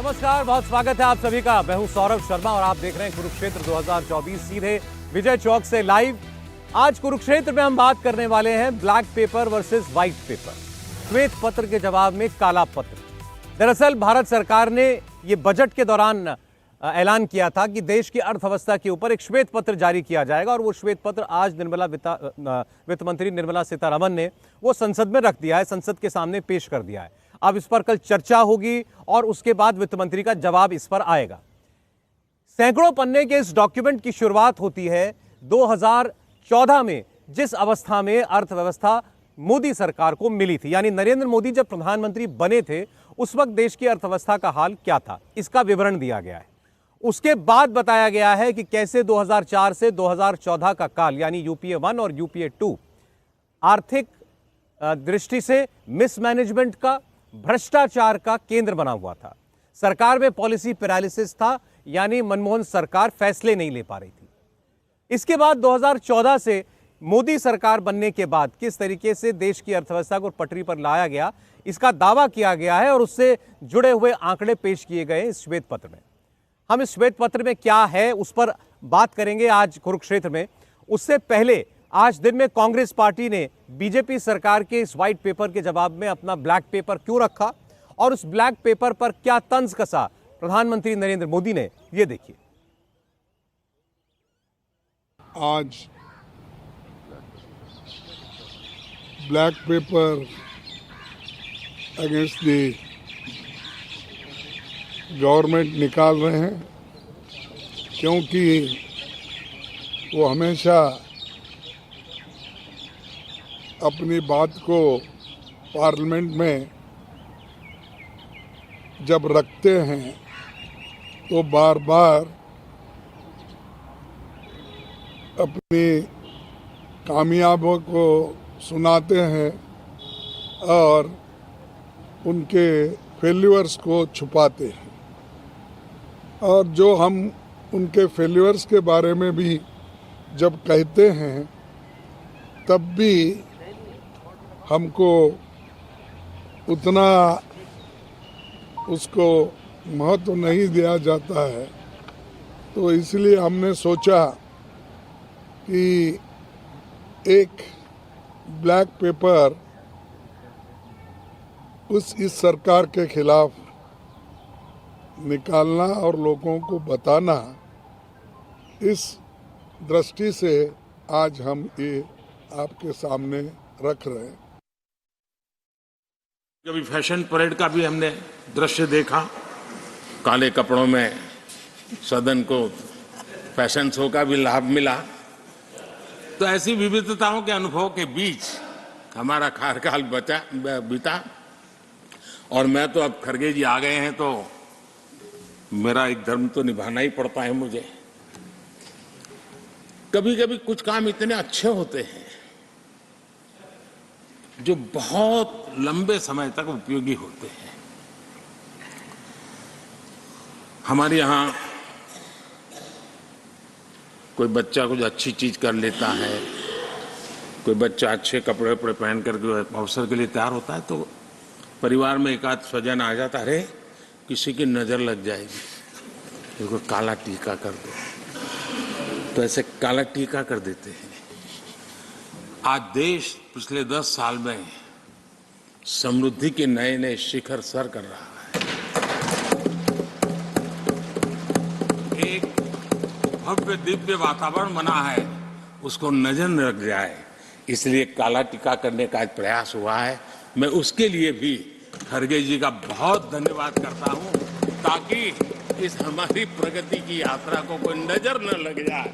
नमस्कार, बहुत स्वागत है आप सभी का। मैं हूं सौरभ शर्मा और आप देख रहे हैं कुरुक्षेत्र 2024 सीधे विजय चौक से लाइव। आज कुरुक्षेत्र में हम बात करने वाले हैं black pepper versus white paper, श्वेत पत्र के जवाब में काला पत्र। दरअसल भारत सरकार ने ये बजट के दौरान ऐलान किया था कि देश की अर्थव्यवस्था के ऊपर एक श्वेत पत्र जारी किया जाएगा और वो श्वेत पत्र आज वित्त मंत्री निर्मला सीतारमण ने वो संसद में रख दिया है, संसद के सामने पेश कर दिया है। अब इस पर कल चर्चा होगी और उसके बाद वित्त मंत्री का जवाब इस पर आएगा। सैकड़ों पन्ने के इस डॉक्यूमेंट की शुरुआत होती है 2014 में, जिस अवस्था में अर्थव्यवस्था मोदी सरकार को मिली थी। यानी नरेंद्र मोदी जब प्रधानमंत्री बने थे उस वक्त देश की अर्थव्यवस्था का हाल क्या था, इसका विवरण दिया गया है। उसके बाद बताया गया है कि कैसे 2004 से 2014 का काल यानी यूपीए 1 और यूपीए 2 आर्थिक दृष्टि से मिसमैनेजमेंट का, भ्रष्टाचार का केंद्र बना हुआ था। सरकार में पॉलिसी पैरालिसिस था, यानी मनमोहन सरकार फैसले नहीं ले पा रही थी। इसके बाद 2014 से मोदी सरकार बनने के बाद किस तरीके से देश की अर्थव्यवस्था को पटरी पर लाया गया, इसका दावा किया गया है और उससे जुड़े हुए आंकड़े पेश किए गए इस श्वेत पत्र में। हम इस श्वेत पत्र में क्या है उस पर बात करेंगे आज कुरुक्षेत्र में। उससे पहले आज दिन में कांग्रेस पार्टी ने बीजेपी सरकार के इस व्हाइट पेपर के जवाब में अपना ब्लैक पेपर क्यों रखा और उस ब्लैक पेपर पर क्या तंज कसा प्रधानमंत्री नरेंद्र मोदी ने, ये देखिए। आज black pepper against the government निकाल रहे हैं, क्योंकि वो हमेशा अपनी बात को पार्लियामेंट में जब रखते हैं तो बार बार अपनी कामयाबियों को सुनाते हैं और उनके फेल्यूर्स को छुपाते हैं। और जो हम उनके फेल्यूर्स के बारे में भी जब कहते हैं तब भी हमको उतना उसको महत्व नहीं दिया जाता है। तो इसलिए हमने सोचा कि एक ब्लैक पेपर इस सरकार के खिलाफ निकालना और लोगों को बताना, इस दृष्टि से आज हम ये आपके सामने रख रहे हैं। कभी फैशन परेड का भी हमने दृश्य देखा, काले कपड़ों में सदन को फैशन शो का भी लाभ मिला। तो ऐसी विविधताओं के अनुभव के बीच हमारा कार्यकाल बीता और मैं तो अब खड़गे जी आ गए हैं तो मेरा एक धर्म तो निभाना ही पड़ता है मुझे। कभी कभी कुछ काम इतने अच्छे होते हैं जो बहुत लंबे समय तक उपयोगी होते हैं। हमारे यहाँ कोई बच्चा कुछ अच्छी चीज कर लेता है, कोई बच्चा अच्छे कपड़े वपड़े पहन करके अवसर के लिए तैयार होता है तो परिवार में एक आध स्वजन आ जाता, अरे किसी की नजर लग जाएगी, उसको काला टीका कर दो, तो ऐसे काला टीका कर देते हैं। आज देश पिछले 10 साल में समृद्धि के नए नए शिखर सर कर रहा है। एक भव्य दिव्य वातावरण बना है, उसको नजर न लग जाए, इसलिए काला टीका करने का एक प्रयास हुआ है। मैं उसके लिए भी खड़गे जी का बहुत धन्यवाद करता हूं, ताकि इस हमारी प्रगति की यात्रा को कोई नजर न लग जाए।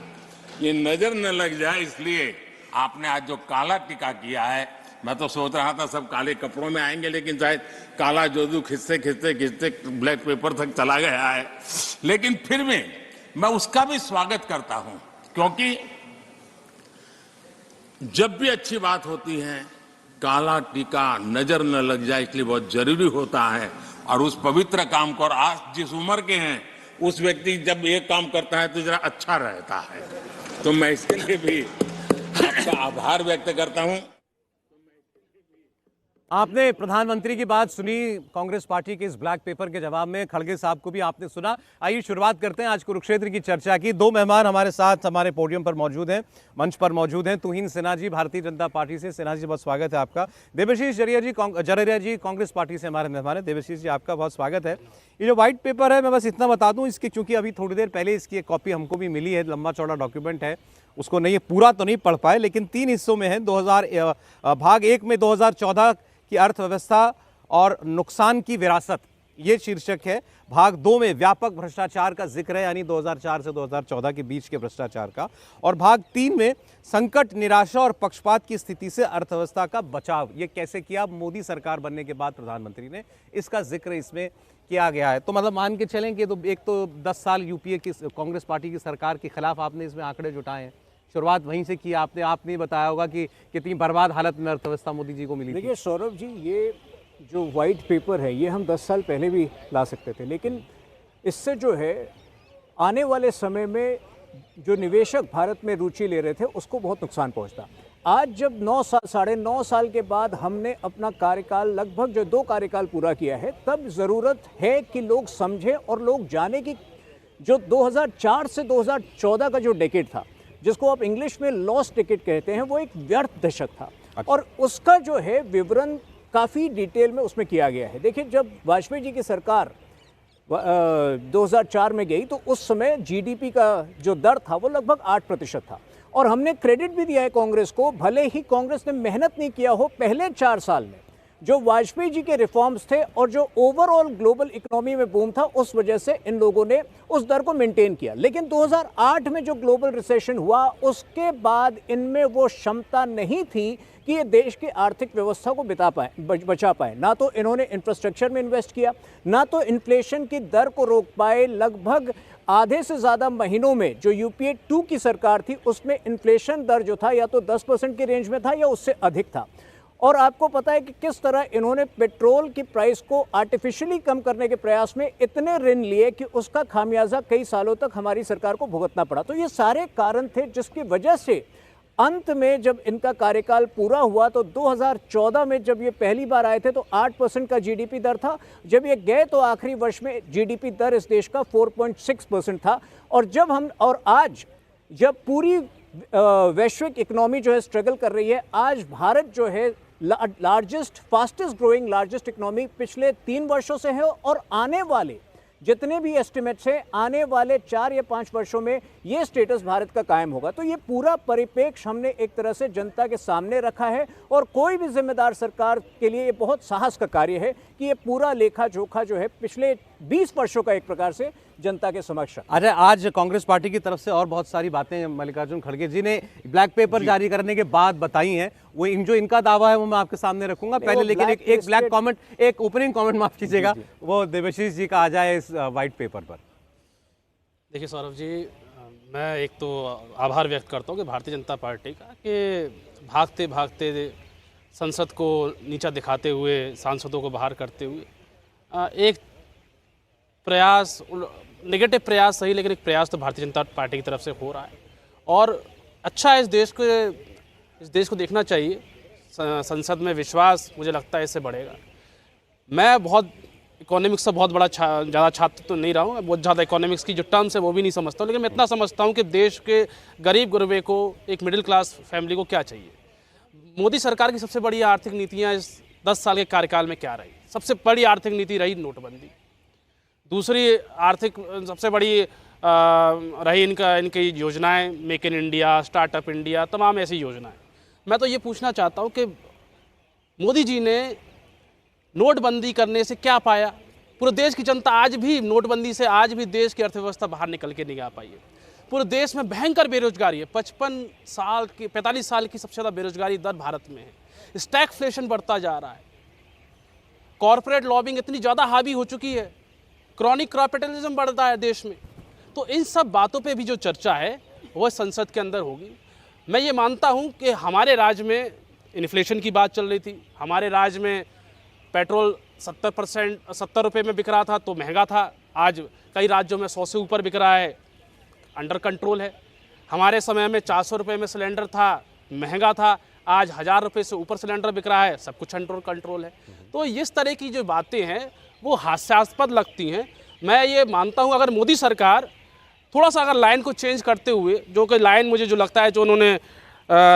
ये नजर न लग जाए इसलिए आपने आज जो काला टीका किया है, मैं तो सोच रहा था सब काले कपड़ों में आएंगे, लेकिन शायद काला जोदू खिंचते खिंचते खिंचते ब्लैक पेपर तक चला गया है। लेकिन फिर भी मैं उसका भी स्वागत करता हूं, क्योंकि जब भी अच्छी बात होती है काला टीका नजर न लग जाए, इसलिए बहुत जरूरी होता है। और उस पवित्र काम को, और आज जिस उम्र के हैं उस व्यक्ति जब ये काम करता है तो जरा अच्छा रहता है। तो मैं इसके लिए भी आपका आभार व्यक्त करता हूं। आपने प्रधानमंत्री की बात सुनी कांग्रेस पार्टी के इस ब्लैक पेपर के जवाब में, खड़गे साहब को भी आपने सुना। आइए शुरुआत करते हैं आज कुरुक्षेत्र की चर्चा की। दो मेहमान हमारे साथ हमारे पोडियम पर मौजूद हैं, मंच पर मौजूद हैं। तुहिन सिन्हा जी भारतीय जनता पार्टी से, सिन्हा जी बहुत स्वागत है आपका। देवाशीष जररिया जी कांग्रेस पार्टी से हमारे मेहमान हैं। देवाशीष जी आपका बहुत स्वागत है। ये जो व्हाइट पेपर है, मैं बस इतना बता दूं इसकी, क्योंकि अभी थोड़ी देर पहले इसकी एक कॉपी हमको भी मिली है, लंबा चौड़ा डॉक्यूमेंट है, उसको नहीं पूरा तो नहीं पढ़ पाए, लेकिन 3 हिस्सों में है। भाग 1 में 2014 की अर्थव्यवस्था और नुकसान की विरासत, ये शीर्षक है। भाग 2 में व्यापक भ्रष्टाचार का जिक्र है, यानी 2004 से 2014 के बीच के भ्रष्टाचार का। और भाग 3 में संकट, निराशा और पक्षपात की स्थिति से अर्थव्यवस्था का बचाव, ये कैसे किया मोदी सरकार बनने के बाद प्रधानमंत्री ने, इसका जिक्र इसमें किया गया है। तो मतलब मान के चलें कि एक तो 10 साल यूपीए की कांग्रेस पार्टी की सरकार के खिलाफ आपने इसमें आंकड़े जुटाए हैं। शुरुआत वहीं से की आपने बताया होगा कि कितनी बर्बाद हालत में अर्थव्यवस्था मोदी जी को मिली। देखिए सौरभ जी, ये जो वाइट पेपर है ये हम 10 साल पहले भी ला सकते थे, लेकिन इससे जो है आने वाले समय में जो निवेशक भारत में रुचि ले रहे थे उसको बहुत नुकसान पहुंचता। आज जब 9 साल, 9.5 साल के बाद हमने अपना कार्यकाल लगभग जो 2 कार्यकाल पूरा किया है, तब ज़रूरत है कि लोग समझें और लोग जाने कि जो 2004 से 2014 का जो डेकेड था, जिसको आप इंग्लिश में लॉस्ट डेकेड कहते हैं, वो एक व्यर्थ दशक था। और उसका जो है विवरण काफ़ी डिटेल में उसमें किया गया है। देखिए, जब वाजपेयी जी की सरकार 2004 में गई तो उस समय जीडीपी का जो दर था वो लगभग 8% था। और हमने क्रेडिट भी दिया है कांग्रेस को, भले ही कांग्रेस ने मेहनत नहीं किया हो, पहले 4 साल में जो वाजपेयी जी के रिफॉर्म्स थे और जो ओवरऑल ग्लोबल इकोनॉमी में बूम था, उस वजह से इन लोगों ने उस दर को मेंटेन किया। लेकिन 2008 में जो ग्लोबल रिसेशन हुआ, उसके बाद इनमें वो क्षमता नहीं थी कि ये देश की आर्थिक व्यवस्था को बचा पाए। ना तो इन्होंने इंफ्रास्ट्रक्चर में इन्वेस्ट किया, ना तो इन्फ्लेशन की दर को रोक पाए। लगभग आधे से ज़्यादा महीनों में जो यूपीए 2 की सरकार थी, उसमें इन्फ्लेशन दर जो था या तो 10% की रेंज में था या उससे अधिक था। और आपको पता है कि किस तरह इन्होंने पेट्रोल की प्राइस को आर्टिफिशियली कम करने के प्रयास में इतने ऋण लिए कि उसका खामियाजा कई सालों तक हमारी सरकार को भुगतना पड़ा। तो ये सारे कारण थे जिसकी वजह से अंत में जब इनका कार्यकाल पूरा हुआ तो 2014 में जब ये पहली बार आए थे तो 8% का जीडीपी दर था। जब ये गए तो आखिरी वर्ष में जीडीपी दर इस देश का 4.6% था। और आज जब पूरी वैश्विक इकोनॉमी जो है स्ट्रगल कर रही है, आज भारत जो है फास्टेस्ट ग्रोइंग लार्जेस्ट इकोनॉमी पिछले 3 वर्षों से है। और आने वाले जितने भी एस्टिमेट्स हैं, आने वाले 4 या 5 वर्षों में ये स्टेटस भारत का कायम होगा। तो ये पूरा परिप्रेक्ष्य हमने एक तरह से जनता के सामने रखा है और कोई भी जिम्मेदार सरकार के लिए ये बहुत साहस का कार्य है कि ये पूरा लेखा जोखा जो है पिछले 20 वर्षों का एक प्रकार से जनता के समक्ष। अरे आज कांग्रेस पार्टी की तरफ से और बहुत सारी बातें मल्लिकार्जुन खड़गे जी ने ब्लैक पेपर जारी करने के बाद बताई हैं। वो जो इनका दावा है वो मैं आपके सामने रखूंगा पहले, लेकिन एक ब्लैक कमेंट, एक ओपनिंग कमेंट माफ कीजिएगा, वो देवाशीष जी का आ जाए इस व्हाइट पेपर पर। देखिए सौरभ जी, मैं एक तो आभार व्यक्त करता हूँ कि भारतीय जनता पार्टी का, कि भागते भागते संसद को नीचा दिखाते हुए, सांसदों को बाहर करते हुए एक प्रयास, नेगेटिव प्रयास सही, लेकिन एक प्रयास तो भारतीय जनता पार्टी की तरफ से हो रहा है। और अच्छा है, इस देश को देखना चाहिए। संसद में विश्वास मुझे लगता है इससे बढ़ेगा। मैं बहुत इकोनॉमिक्स का बहुत बड़ा ज़्यादा छात्र तो नहीं रहा हूँ, बहुत ज़्यादा इकोनॉमिक्स की जो टर्म्स है वो भी नहीं समझता हूँ, लेकिन मैं इतना समझता हूँ कि देश के गरीब गुरबे को, एक मिडिल क्लास फैमिली को क्या चाहिए। मोदी सरकार की सबसे बड़ी आर्थिक नीतियाँ इस 10 साल के कार्यकाल में क्या रही? सबसे बड़ी आर्थिक नीति रही नोटबंदी। दूसरी आर्थिक सबसे बड़ी रही इनकी योजनाएं, make in India, startup India, तमाम ऐसी योजनाएं। मैं तो ये पूछना चाहता हूं कि मोदी जी ने नोटबंदी करने से क्या पाया? पूरे देश की जनता आज भी नोटबंदी से आज भी देश की अर्थव्यवस्था बाहर निकल के नहीं आ पाई है। पूरे देश में भयंकर बेरोजगारी है। 45 साल की सबसे ज़्यादा बेरोजगारी दर भारत में है। स्टैगफ्लेशन बढ़ता जा रहा है। कॉरपोरेट लॉबिंग इतनी ज़्यादा हावी हो चुकी है। क्रॉनिक कैपिटलिज्म बढ़ता है देश में। तो इन सब बातों पे भी जो चर्चा है वो संसद के अंदर होगी। मैं ये मानता हूँ कि हमारे राज्य में इन्फ्लेशन की बात चल रही थी। हमारे राज्य में पेट्रोल 70 रुपये में बिक रहा था तो महंगा था। आज कई राज्यों में 100 से ऊपर बिक रहा है, अंडर कंट्रोल है। हमारे समय में 400 रुपये में सिलेंडर था, महंगा था। आज 1000 रुपये से ऊपर सिलेंडर बिक रहा है, सब कुछ कंट्रोल है। तो इस तरह की जो बातें हैं वो हास्यास्पद लगती हैं। मैं ये मानता हूँ अगर मोदी सरकार थोड़ा सा अगर लाइन को चेंज करते हुए, जो कि लाइन मुझे जो लगता है जो उन्होंने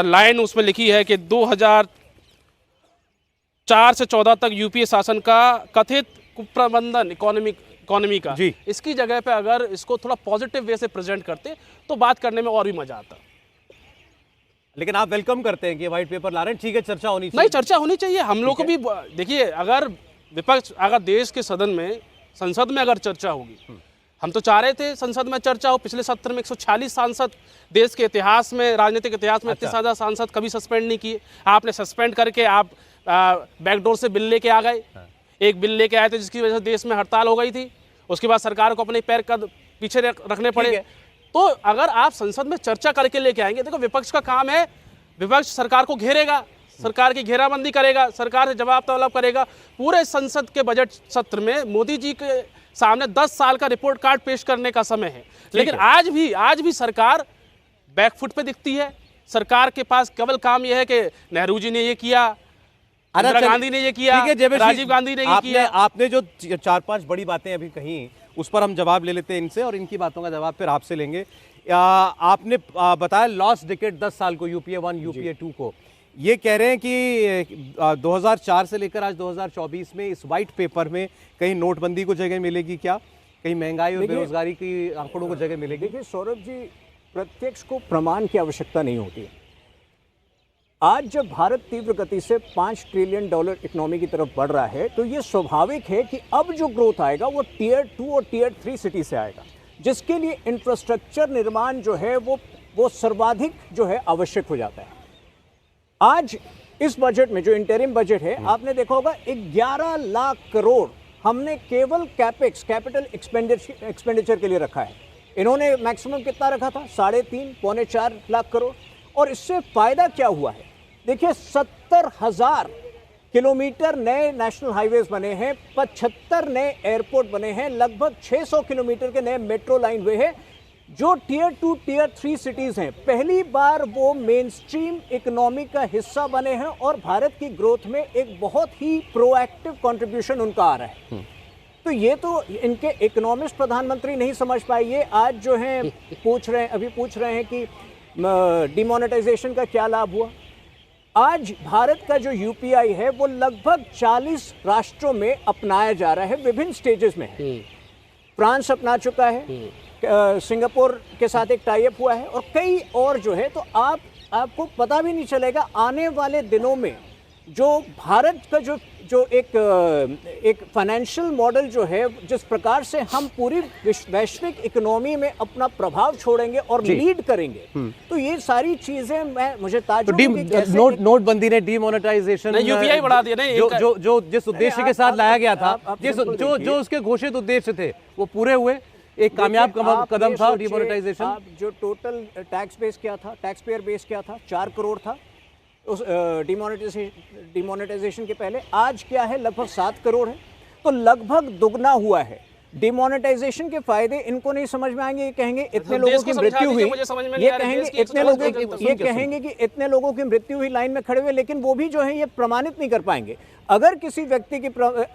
लाइन उसमें लिखी है कि 2004 से 14 तक यूपीए शासन का कथित कुप्रबंधन इकोनॉमी का, इसकी जगह पे अगर इसको थोड़ा पॉजिटिव वे से प्रेजेंट करते तो बात करने में और भी मजा आता। लेकिन आप वेलकम करते हैं कि व्हाइट पेपर ला रहे हैं, ठीक है, चर्चा होनी चाहिए। नहीं, चर्चा होनी चाहिए। हम लोग को भी देखिए, अगर विपक्ष अगर देश के सदन में संसद में अगर चर्चा होगी, हम तो चाह रहे थे संसद में चर्चा हो। पिछले सत्र में 146 सांसद देश के इतिहास में, राजनीतिक इतिहास में इतने ज़्यादा सांसद कभी सस्पेंड नहीं किए। आपने सस्पेंड करके आप बैकडोर से बिल लेके आ गए। एक बिल लेके आए थे जिसकी वजह से देश में हड़ताल हो गई थी, उसके बाद सरकार को अपने पैर कद पीछे रखने पड़े। तो अगर आप संसद में चर्चा करके लेके आएंगे, देखो विपक्ष का काम है, विपक्ष सरकार को घेरेगा, सरकार की घेराबंदी करेगा, सरकार से जवाब तलब करेगा। पूरे संसद के बजट सत्र में मोदी जी के सामने 10 साल का रिपोर्ट कार्ड पेश करने का समय है। लेकिन आज भी सरकार बैकफुट पे दिखती है। सरकार के पास केवल काम यह है कि नेहरू जी ने ये किया, इंदिरा गांधी ने ये किया, राजीव गांधी ने ये किया। आपने जो 4-5 बड़ी बातें अभी कही, उस पर हम जवाब ले लेते हैं इनसे, और इनकी बातों का जवाब फिर आपसे लेंगे। आपने बताया लॉस्ट डिकेड 10 साल को, यूपीए 1 यूपीए 2 को। ये कह रहे हैं कि 2004 से लेकर आज 2024 में इस वाइट पेपर में कहीं नोटबंदी को जगह मिलेगी क्या? कहीं महंगाई और बेरोजगारी की आंकड़ों को जगह मिलेगी? देखिए सौरभ जी, प्रत्यक्ष को प्रमाण की आवश्यकता नहीं होती है। आज जब भारत तीव्र गति से $5 ट्रिलियन इकोनॉमी की तरफ बढ़ रहा है, तो ये स्वाभाविक है कि अब जो ग्रोथ आएगा वो टियर 2 और टियर 3 सिटी से आएगा, जिसके लिए इंफ्रास्ट्रक्चर निर्माण जो है वो सर्वाधिक जो है आवश्यक हो जाता है। आज इस बजट में जो इंटरिम बजट है, आपने देखा होगा 11 लाख करोड़ हमने केवल कैपेक्स, कैपिटल एक्सपेंडिचर के लिए रखा है। इन्होंने मैक्सिमम कितना रखा था? 3.5 पौने 4 लाख करोड़। और इससे फायदा क्या हुआ है? देखिए, 70,000 किलोमीटर नए नेशनल हाईवेज बने हैं, 75 नए एयरपोर्ट बने हैं, लगभग 600 किलोमीटर के नए मेट्रो लाइन हुए हैं। जो टियर 2 टियर 3 सिटीज हैं, पहली बार वो मेन स्ट्रीम इकोनॉमी का हिस्सा बने हैं और भारत की ग्रोथ में एक बहुत ही प्रोएक्टिव कंट्रीब्यूशन उनका आ रहा है। तो ये तो इनके इकोनॉमिस्ट प्रधानमंत्री नहीं समझ पाए। ये आज जो है पूछ रहे हैं कि डिमोनेटाइजेशन का क्या लाभ हुआ। आज भारत का जो यूपीआई है वो लगभग 40 राष्ट्रों में अपनाया जा रहा है, विभिन्न स्टेजेस में है। फ्रांस अपना चुका है, सिंगापुर के साथ एक टाई अप हुआ है, और कई और जो है। तो आपको पता भी नहीं चलेगा आने वाले दिनों में जो भारत का जो एक फाइनेंशियल मॉडल जो है, जिस प्रकार से हम पूरी वैश्विक इकोनॉमी में अपना प्रभाव छोड़ेंगे और लीड करेंगे, तो ये सारी चीजें मुझे नोटबंदी ने डिमोनेटाइजेशन, यूपीआई बढ़ा दिया, नहीं जो जिस उद्देश्य के साथ लाया गया था, जो उसके घोषित उद्देश्य थे वो पूरे हुए। एक कामयाब कदम था डिमोनेटाइजेशन। आप जो टोटल टैक्स बेस क्या था, टैक्स पेयर बेस क्या था, 4 करोड़ था उस डिमोनेटाइजेशन के पहले। आज क्या है? लगभग 7 करोड़ है। तो लगभग दुगना हुआ है। डिमोनेटाइजेशन के फायदे इनको नहीं समझ में आएंगे। ये कहेंगे इतने लोगों की मृत्यु हुई, ये कहेंगे कि इतने लोगों की मृत्यु हुई लाइन में खड़े हुए, लेकिन वो भी जो है ये प्रमाणित नहीं कर पाएंगे। अगर किसी व्यक्ति की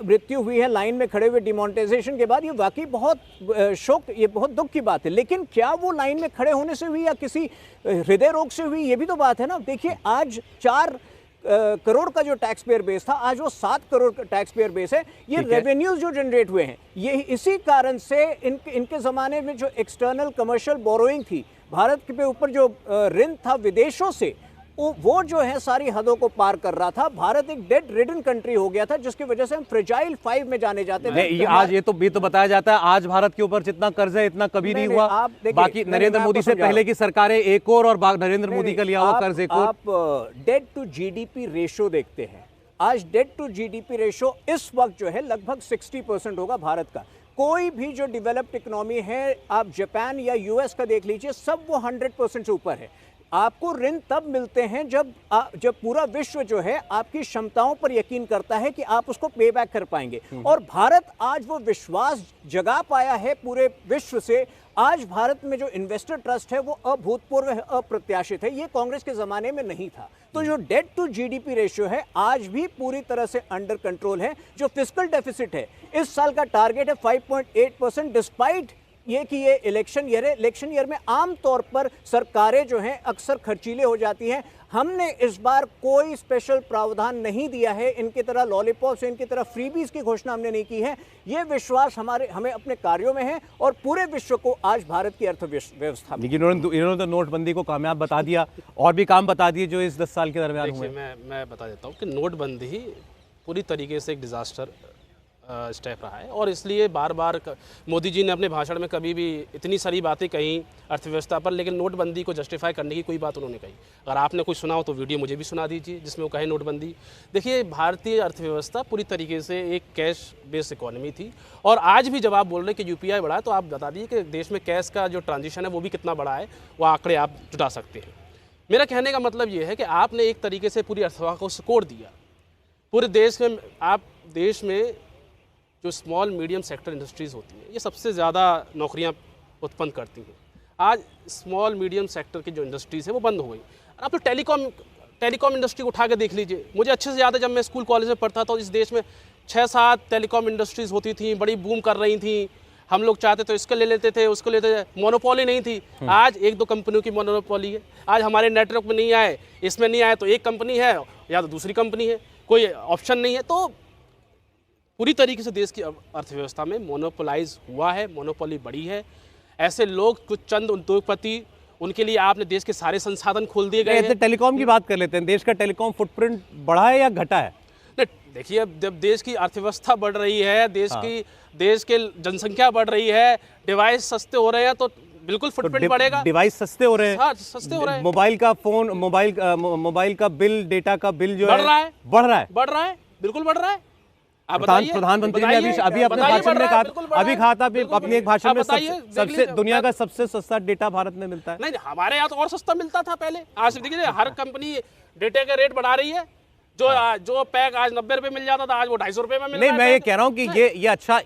मृत्यु हुई है लाइन में खड़े हुए डिमोनेटाइजेशन के बाद, ये वाकई बहुत शोक, ये बहुत दुख की बात है। लेकिन क्या वो लाइन में खड़े होने से हुई या किसी हृदय रोग से हुई, ये भी तो बात है ना। देखिए, आज 4 करोड़ का जो टैक्स पेयर बेस था, आज वो 7 करोड़ का टैक्स पेयर बेस है। ये रेवेन्यूज जो जनरेट हुए हैं, ये इसी कारण से इनके ज़माने में जो एक्सटर्नल कमर्शियल बोरोइंग थी, भारत के ऊपर जो ऋण था विदेशों से, वो जो है सारी हदों को पार कर रहा था। भारत एक डेट रिडन कंट्री हो गया था, जिसकी वजह से हम फ्रेजाइल 5 में जाने जाते थे। आज ये तो भी तो बताया जाता है, आज भारत के ऊपर जितना कर्ज है इतना कभी नहीं हुआ। बाकी नरेंद्र मोदी से पहले की सरकारें एक और नरेंद्र मोदी का लिया हुआ कर्ज एक और। आप डेट टू जीडीपी रेशो देखते हैं, आज डेट टू जीडीपी रेशो इस वक्त जो है लगभग 60% होगा भारत का। कोई भी जो डेवलप्ड इकोनॉमी है, आप जापान या यूएस का देख लीजिए, सब वो 100% से ऊपर है। आपको ऋण तब मिलते हैं जब जब पूरा विश्व जो है आपकी क्षमताओं पर यकीन करता है कि आप उसको पे बैक कर पाएंगे। और भारत आज वो विश्वास जगा पाया है पूरे विश्व से। आज भारत में जो इन्वेस्टर ट्रस्ट है वो अभूतपूर्व है, अप्रत्याशित है। ये कांग्रेस के जमाने में नहीं था। तो जो डेट टू जीडीपी रेशियो है आज भी पूरी तरह से अंडर कंट्रोल है। जो फिस्कल डेफिसिट है इस साल का टारगेट है 5.8%, डिस्पाइट ये कि ये इलेक्शन ईयर है। इलेक्शन ईयर में आमतौर पर सरकारें जो हैं अक्सर खर्चीले हो जाती हैं। हमने इस बार कोई स्पेशल प्रावधान नहीं दिया है, इनकी तरह लॉलीपॉप से, इनकी तरह फ्रीबीज की घोषणा हमने नहीं की है। ये विश्वास हमें अपने कार्यों में है और पूरे विश्व को आज भारत की अर्थव्यवस्था में। लेकिन इन्होंने तो नोटबंदी को कामयाब बता दिया और भी काम बता दिए जो इस 10 साल के दरमियान हुए। मैं बता देता हूँ कि नोटबंदी ही पूरी तरीके से एक डिज़ास्टर स्टेप रहा है और इसलिए बार बार मोदी जी ने अपने भाषण में कभी भी इतनी सारी बातें कही अर्थव्यवस्था पर, लेकिन नोटबंदी को जस्टिफाई करने की कोई बात उन्होंने कही। अगर आपने कुछ सुना हो तो वीडियो मुझे भी सुना दीजिए जिसमें वो कहे नोटबंदी। देखिए, भारतीय अर्थव्यवस्था पूरी तरीके से एक कैश बेस्ड इकोनॉमी थी और आज भी जब आप बोल रहे हैं कि यूपीआई बढ़ा है तो आप बता दीजिए कि देश में कैश का जो ट्रांजिशन है वो भी कितना बड़ा है, वो आंकड़े आप जुटा सकते हैं। मेरा कहने का मतलब ये है कि आपने एक तरीके से पूरी अर्थव्यवस्था को सिकोड़ दिया। पूरे देश में देश में जो स्मॉल मीडियम सेक्टर इंडस्ट्रीज़ होती हैं ये सबसे ज़्यादा नौकरियां उत्पन्न करती हैं। आज स्मॉल मीडियम सेक्टर की जो इंडस्ट्रीज़ है वो बंद हो गई। आप तो टेलीकॉम इंडस्ट्री को उठा के देख लीजिए। मुझे अच्छे से याद है जब मैं स्कूल कॉलेज में पढ़ता था इस देश में 6-7 टेलीकॉम इंडस्ट्रीज़ होती थी, बड़ी बूम कर रही थी। हम लोग चाहते तो इसको ले लेते थे, उसको लेते थे, मोनोपोली नहीं थी। आज 1-2 कंपनियों की मोनोपोली है। आज हमारे नेटवर्क में नहीं आए, इसमें नहीं आए तो एक कंपनी है या तो दूसरी कंपनी है, कोई ऑप्शन नहीं है। तो पूरी तरीके से देश की अर्थव्यवस्था में मोनोपोलाइज हुआ है, मोनोपोली बढ़ी है। ऐसे लोग कुछ चंद उद्योगपति, उनके लिए आपने देश के सारे संसाधन खोल दिए गए हैं। टेलीकॉम की बात कर लेते हैं। देश का टेलीकॉम फुटप्रिंट बढ़ा है या घटा है? देखिए, अब जब देश की अर्थव्यवस्था बढ़ रही है, देश के जनसंख्या बढ़ रही है, डिवाइस सस्ते हो रहे हैं तो बिल्कुल फुटप्रिंट बढ़ेगा। डिवाइस सस्ते हो रहे हैं। हाँ, सस्ते हो रहे हैं। मोबाइल का बिल, डेटा का बिल जो बढ़ रहा है, बढ़ रहा है, बिल्कुल बढ़ रहा है। प्रधानमंत्री ने अभी अपने भाषण में कहा था अपने एक भाषण में सबसे दुनिया का सबसे सस्ता डेटा भारत में मिलता है। नहीं, हमारे यहाँ तो और सस्ता मिलता था पहले। आज देखिए हर कंपनी डेटा का रेट बढ़ा रही है। जो पैक आज 90 रुपए मिल जाता था आज वो 250 रुपए में मिल रहा है। नहीं, मैं ये कह रहा हूँ कि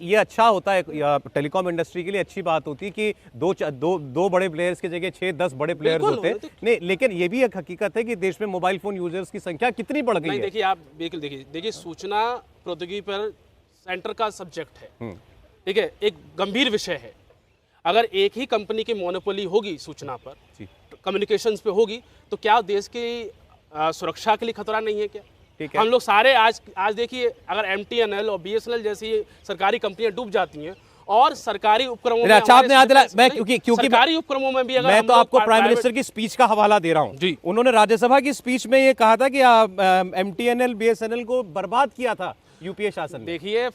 ये अच्छा होता है, टेलीकॉम इंडस्ट्री के लिए अच्छी बात होती है कि दो बड़े प्लेयर्स की जगह 6-10 बड़े प्लेयर्स होते हैं। नहीं, लेकिन ये भी एक हकीकत है कि देश में मोबाइल फोन यूजर्स की संख्या कितनी बढ़ गई है। देखिए, आप बिल्कुल देखिए सूचना प्रौद्योगिकी पर सेंटर का सब्जेक्ट है, ठीक है, एक गंभीर विषय है। अगर एक ही कंपनी की मोनोपोली होगी सूचना पर, कम्युनिकेशंस पे होगी, तो क्या देश की सुरक्षा के लिए खतरा नहीं है क्या? हम लोग सारे आज देखिए, अगर MTNL और BSNL जैसी सरकारी कंपनियां डूब जाती हैं और सरकारी उपक्रमों में, अच्छा आपने याद दिलाया, मैं क्योंकि सरकारी उपक्रमों में भी अगर मैं तो आपको प्राइम मिनिस्टर की स्पीच का हवाला दे रहा हूं जी। उन्होंने राज्यसभा की स्पीच में ये कहा था कि MTNL BSNL को बर्बाद किया था यूपीए शासन ने। देखिए,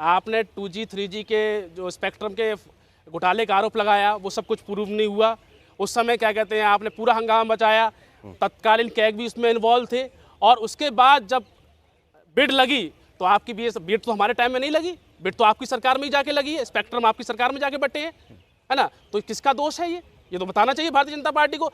आपने 2G 3G के जो स्पेक्ट्रम के घोटाले का आरोप लगाया, वो सब कुछ प्रूव नहीं हुआ। उस समय क्या कहते हैं, आपने पूरा हंगामा मचाया, तत्कालीन कैग भी इसमें इन्वॉल्व थे और उसके बाद जब बिड लगी तो आपकी बिड तो हमारे टाइम में नहीं लगी, बिड तो आपकी सरकार में ही जाके लगी है, स्पेक्ट्रम आपकी सरकार में जाके बटे हैं, है ना? तो किसका दोष है ये तो बताना चाहिए भारतीय जनता पार्टी को।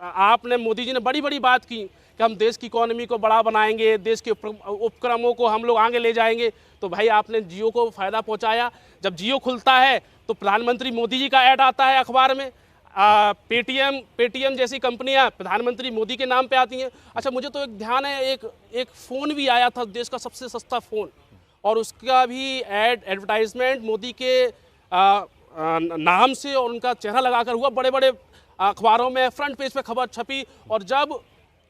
आपने मोदी जी ने बड़ी बड़ी बात की कि हम देश की इकोनॉमी को बड़ा बनाएंगे, देश के उपक्रमों को हम लोग आगे ले जाएंगे। तो भाई आपने जियो को फ़ायदा पहुंचाया। जब जियो खुलता है तो प्रधानमंत्री मोदी जी का ऐड आता है अखबार में। पेटीएम जैसी कंपनियां प्रधानमंत्री मोदी के नाम पे आती हैं। अच्छा, मुझे तो एक ध्यान है, एक फ़ोन भी आया था, देश का सबसे सस्ता फ़ोन, और उसका भी एडवर्टाइजमेंट मोदी के नाम से और उनका चेहरा लगाकर हुआ। बड़े बड़े अखबारों में फ्रंट पेज पे खबर छपी और जब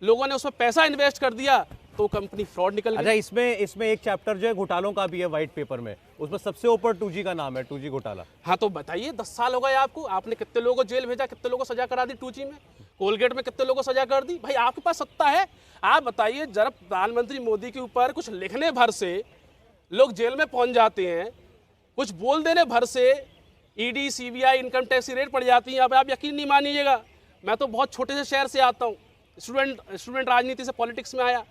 लोगों ने उसमें पैसा इन्वेस्ट कर दिया तो कंपनी फ्रॉड निकल गई। अच्छा, इसमें एक चैप्टर जो है घोटालों का भी है व्हाइट पेपर में, उसमें सबसे ऊपर 2G का नाम है, 2G घोटाला। हाँ, तो बताइए, 10 साल हो गए आपको, आपने कितने लोगों को जेल भेजा, कितने लोगों को सजा करा दी 2G में, कोलगेट में कितने लोगों को सजा कर दी। भाई आपके पास सत्ता है, आप बताइए। जरा प्रधानमंत्री मोदी के ऊपर कुछ लिखने भर से लोग जेल में पहुंच जाते हैं, कुछ बोल देने भर से ED CBI इनकम टैक्स की रेड पड़ जाती है। अब आप यकीन नहीं मानिएगा, मैं तो बहुत छोटे से शहर से आता हूँ, स्टूडेंट राजनीति से पॉलिटिक्स में आया।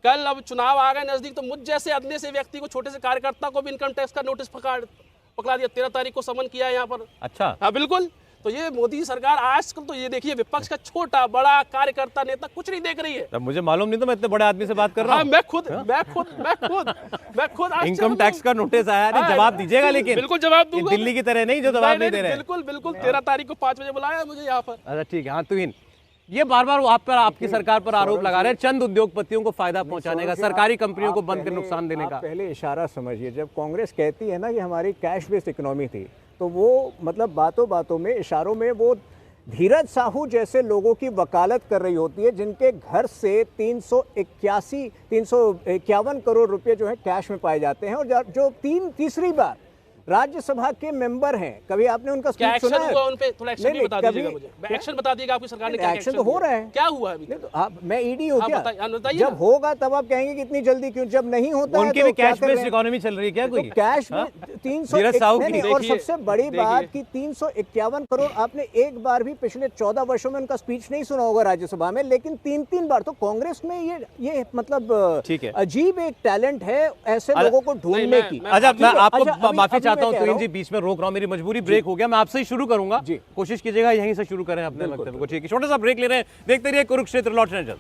कल अब चुनाव आ गए नज़दीक तो मुझ जैसे अदने से व्यक्ति को, छोटे से कार्यकर्ता को भी इनकम टैक्स का नोटिस पकड़ा दिया। 13 तारीख को समन किया यहाँ पर। अच्छा, हाँ बिल्कुल। तो ये मोदी सरकार आजकल तो ये देखिए विपक्ष का छोटा बड़ा कार्यकर्ता नेता कुछ नहीं देख रही है। तब मुझे मालूम नहीं था, मैं इतने बड़े आदमी से बात कर रहा हाँ, हूँ। मैं खुद इनकम टैक्स का नोटिस आया, नहीं जवाब दीजिएगा, लेकिन बिल्कुल जवाब दूंगा। दिल्ली की तरह नहीं जो जवाब नहीं दे रहे। बिल्कुल बिल्कुल 13 तारीख को 5 बजे बुलाया मुझे यहाँ पर। अच्छा ठीक है। हाँ तुहिन, ये बार बार आप पर, आपकी सरकार पर आरोप लगा रहे हैं चंद उद्योगपतियों को फायदा पहुंचाने का, सरकारी कंपनियों को बंद कर नुकसान देने का। पहले इशारा समझिए, जब कांग्रेस कहती है ना कि हमारी कैश बेस्ड इकोनॉमी थी, तो वो मतलब बातों बातों में, इशारों में वो धीरज साहू जैसे लोगों की वकालत कर रही होती है, जिनके घर से 351 करोड़ रुपए जो है कैश में पाए जाते हैं, और जो तीसरी बार राज्यसभा के मेंबर हैं। कभी आपने उनका स्पीच सुना है? उन पे थोड़ा एक्शन बता दीजिएगा मुझे। एक्शन बता दीजिएगा आपकी सरकार ने क्या एक्शन तो हो रहा है। क्या हुआ अभी? नहीं तो आप, मैं ईडी हूँ क्या? बताइए जब होगा तब आप कहेंगे कि इतनी जल्दी क्यों, जब नहीं होता है उनकी तो भी क्या कैश कर रहे बेस्ड हैं? इकोनॉमी चल रही है क्या कोई? तो कैश में 300 धीरज साहू की नहीं, और देखिए, सबसे बड़ी बात कि 351 करोड़, आपने एक बार भी पिछले 14 वर्षों में उनका स्पीच नहीं सुना होगा राज्यसभा में, लेकिन 3 बार। तो कांग्रेस में ये मतलब ठीक है, अजीब एक टैलेंट है ऐसे लोगों को ढूंढने की। अच्छा मैं आपको अभी माफी चाहता हूँ मैं कह तुहिन रहा जी, बीच में रोक रहा हूँ, मेरी मजबूरी, ब्रेक हो गया। मैं आपसे ही शुरू करूंगा, जी। कोशिश कीजिएगा यहीं से शुरू करें अपने वक्तव्य को। ठीक है, छोटा सा ब्रेक ले रहे हैं, देखते रहिए कुरुक्षेत्र, लौट रहे हैं जल्द।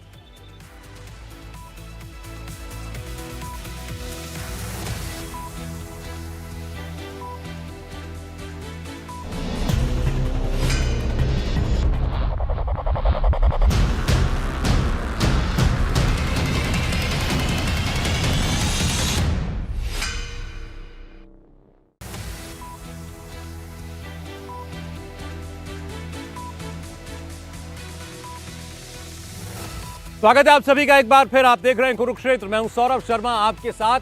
स्वागत है आप सभी का एक बार फिर। आप देख रहे हैं कुरुक्षेत्र, मैं हूं सौरभ शर्मा आपके साथ।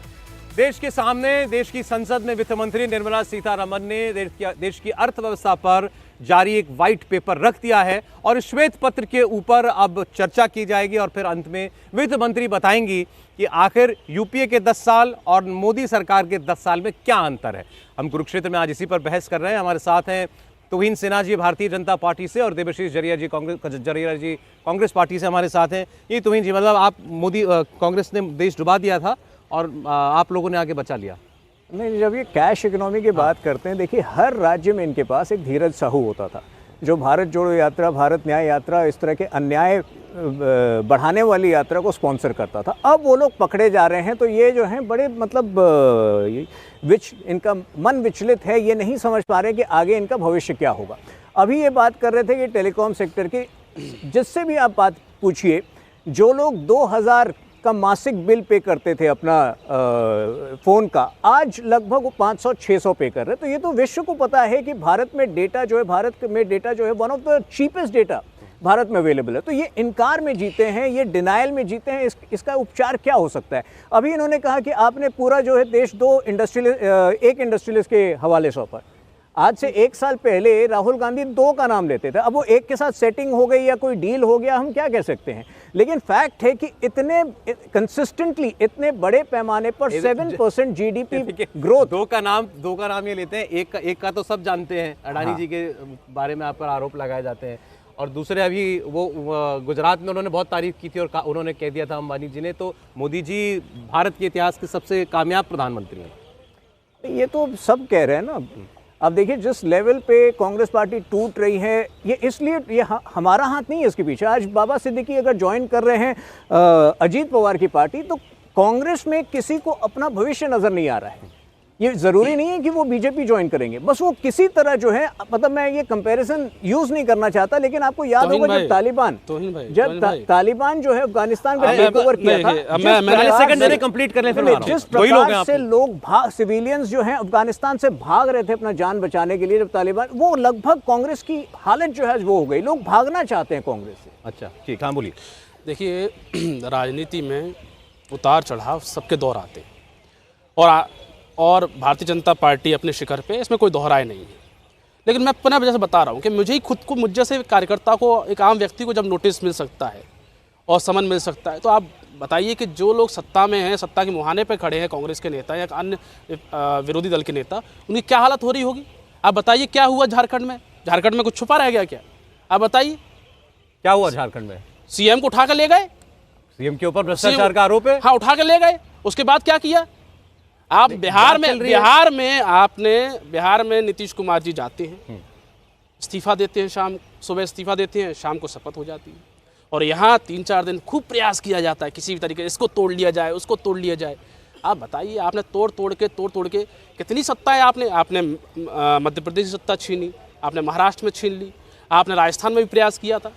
देश के सामने, देश की संसद में वित्त मंत्री निर्मला सीतारमण ने देश की अर्थव्यवस्था पर जारी एक व्हाइट पेपर रख दिया है, और इस श्वेत पत्र के ऊपर अब चर्चा की जाएगी, और फिर अंत में वित्त मंत्री बताएंगी कि आखिर यूपीए के 10 साल और मोदी सरकार के 10 साल में क्या अंतर है। हम कुरुक्षेत्र में आज इसी पर बहस कर रहे हैं। हमारे साथ हैं तुहिन सिन्हा जी भारतीय जनता पार्टी से, और देबश्री जरिया जी कांग्रेस पार्टी से हमारे साथ हैं। ये तुहिन जी, मतलब आप कांग्रेस ने देश डुबा दिया था और आप लोगों ने आगे बचा लिया। नहीं, जब ये कैश इकोनॉमी की बात करते हैं, देखिए हर राज्य में इनके पास एक धीरज साहू होता था, जो भारत जोड़ो यात्रा, भारत न्याय यात्रा, इस तरह के अन्याय बढ़ाने वाली यात्रा को स्पॉन्सर करता था। अब वो लोग पकड़े जा रहे हैं, तो ये जो हैं बड़े मतलब इनका मन विचलित है, ये नहीं समझ पा रहे कि आगे इनका भविष्य क्या होगा। अभी ये बात कर रहे थे कि टेलीकॉम सेक्टर की, जिससे भी आप बात पूछिए, जो लोग 2000 का मासिक बिल पे करते थे अपना फ़ोन का, आज लगभग वो 500-600 पे कर रहे हैं। तो ये तो विश्व को पता है कि भारत में डेटा जो है one of the cheapest data Bharat में अवेलेबल है। तो ये इनकार में जीते हैं, ये डिनायल में जीते हैं। इसका उपचार क्या हो सकता है? अभी इन्होंने कहा कि आपने पूरा जो है देश एक इंडस्ट्रियलिस्ट के हवाले सौंपा। आज से 1 साल पहले राहुल गांधी 2 का नाम लेते थे, अब वो 1 के साथ सेटिंग हो गई या कोई डील हो गया, हम क्या कह सकते हैं। लेकिन फैक्ट है कि इतने कंसिस्टेंटली, इतने बड़े पैमाने पर 7% जीडीपी ग्रोथ। 2 का नाम ये लेते हैं, एक का तो सब जानते हैं, अडानी जी के बारे में आप पर आरोप लगाए जाते हैं। और दूसरे, अभी वो गुजरात में उन्होंने बहुत तारीफ की थी, और उन्होंने कह दिया था अंबानी जी ने, तो मोदी जी भारत के इतिहास के सबसे कामयाब प्रधानमंत्री हैं। ये तो सब कह रहे हैं ना। अब देखिए जिस लेवल पे कांग्रेस पार्टी टूट रही है, ये इसलिए हमारा हाथ नहीं है इसके पीछे। आज बाबा सिद्दीकी अगर ज्वाइन कर रहे हैं अजीत पवार की पार्टी, तो कांग्रेस में किसी को अपना भविष्य नजर नहीं आ रहा है। ये जरूरी नहीं है कि वो बीजेपी ज्वाइन करेंगे, बस वो किसी तरह जो है, मतलब मैं ये कंपैरिजन यूज नहीं करना चाहता, लेकिन आपको याद होगा जब तालिबान जो है अफगानिस्तान का टेक ओवर किया था, जिस प्रकार से लोग सिविलियंस जो है अफगानिस्तान से भाग रहे थे अपना जान बचाने के लिए, जब तालिबान, वो लगभग कांग्रेस की हालत जो है वो हो गई। लोग भागना चाहते हैं कांग्रेस से। अच्छा ठीक, हाँ बोलिए। देखिए राजनीति में उतार चढ़ाव सबके दौर आते हैं, और भारतीय जनता पार्टी अपने शिखर पे, इसमें कोई दोहराए नहीं है। लेकिन मैं पुनः वजह से बता रहा हूँ कि मुझे ही खुद को, मुझ जैसे कार्यकर्ता को, एक आम व्यक्ति को जब नोटिस मिल सकता है और समन मिल सकता है, तो आप बताइए कि जो लोग सत्ता में हैं, सत्ता के मुहाने पे खड़े हैं, कांग्रेस के नेता या अन्य विरोधी दल के नेता, उनकी क्या हालत हो रही होगी। आप बताइए क्या हुआ झारखंड में? झारखंड में कुछ छुपा रह गया क्या? आप बताइए क्या हुआ झारखंड में? सीएम को उठा कर ले गए, सीएम के ऊपर भ्रष्टाचार का आरोप है। हाँ, उठा कर ले गए। उसके बाद क्या किया? आप बिहार में नीतीश कुमार जी जाते हैं, इस्तीफ़ा देते हैं, सुबह इस्तीफ़ा देते हैं, शाम को शपथ हो जाती है। और यहाँ 3-4 दिन खूब प्रयास किया जाता है किसी भी तरीके से, इसको तोड़ लिया जाए, उसको तोड़ लिया जाए। आप बताइए, आपने तोड़ तोड़ के कितनी सत्ता है आपने मध्य प्रदेश से सत्ता छीनी, आपने महाराष्ट्र में छीन ली, आपने राजस्थान में भी प्रयास किया था।